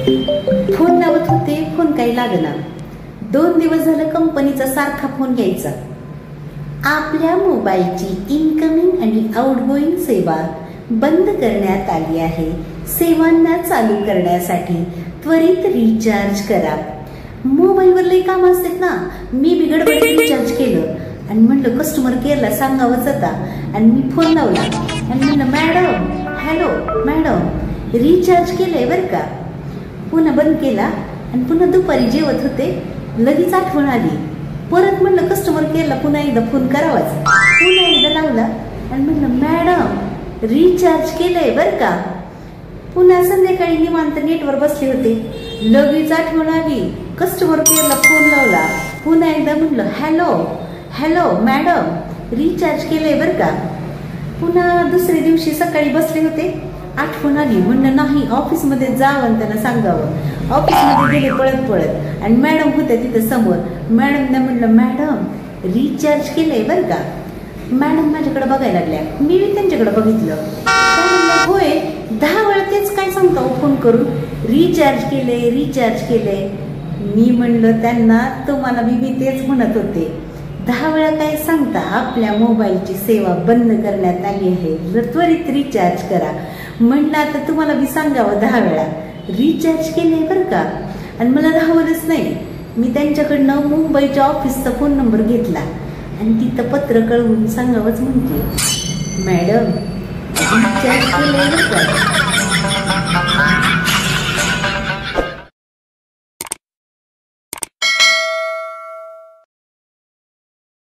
Phone लावत होते, phone काही लागला. 2 दिवस झालं कंपनीचा सारखा फोन यायचा. आपल्या मोबाईलची इनकमिंग आणि आउटगोईंग सेवा बंद करण्यात आली आहे. सेवांना चालू करण्यासाठी त्वरित रिचार्ज करा. मोबाईलवर लई काम असतात ना. मी बिघडबड रिचार्ज केलं आणि म्हणलं कस्टमर केअरला सांगावंच आता. आणि मी फोन लावला आणि म्हणलं मॅडम, हॅलो मॅडम, रिचार्ज केलंय बरं का. पुन्हा बंद केला आणि पुन्हा दुपारी जेवत होते, लगेच आठवण आली. परत म्हणलं कस्टमर केअरला पुन्हा एकदा फोन करावाच. पुन्हा एकदा लावला आणि म्हणलं मॅडम, रिचार्ज केलंय बरं का. पुन्हा संध्याकाळी निवांत नेटवर बसले होते, लगेच आठवण आली, कस्टमर केअरला फोन लावला. पुन्हा एकदा म्हणलं हॅलो हॅलो मॅडम, रिचार्ज केलंय बरं का. पुन्हा दुसऱ्या दिवशी सकाळी बसले होते, आठवण आली, म्हणलं नाही ऑफिसमध्ये जावं त्यांना सांगावं. ऑफिसमध्ये गेले पळत पळत आणि मॅडम होत्या तिथं समोर. मॅडमने म्हणलं मॅडम, रिचार्ज केलंय बरं का. मॅडम माझ्याकडे बघायला लागल्या, मी त्यांच्याकडे बघितलं. होय, 10 वेळा तेच काय सांगता फोन करून, रिचार्ज केलंय रिचार्ज केलंय. मी म्हणलं त्यांना, तुम्हाला मी तेच म्हणत होते, 10 वेळा काय सांगता, आपल्या मोबाईलची सेवा बंद करण्यात आली आहे, त्वरित रिचार्ज करा. म्हणलं आता तुम्हाला मी सांगावं 10 वेळा, रिचार्ज केलंय बरं का. आणि मला राहवलंच नाही, मी त्यांच्याकडनं मुंबईच्या ऑफिसचा फोन नंबर घेतला आणि तिथं पत्र कळवून सांगावंच म्हणते, मॅडम रिचार्ज केलंय बरं का.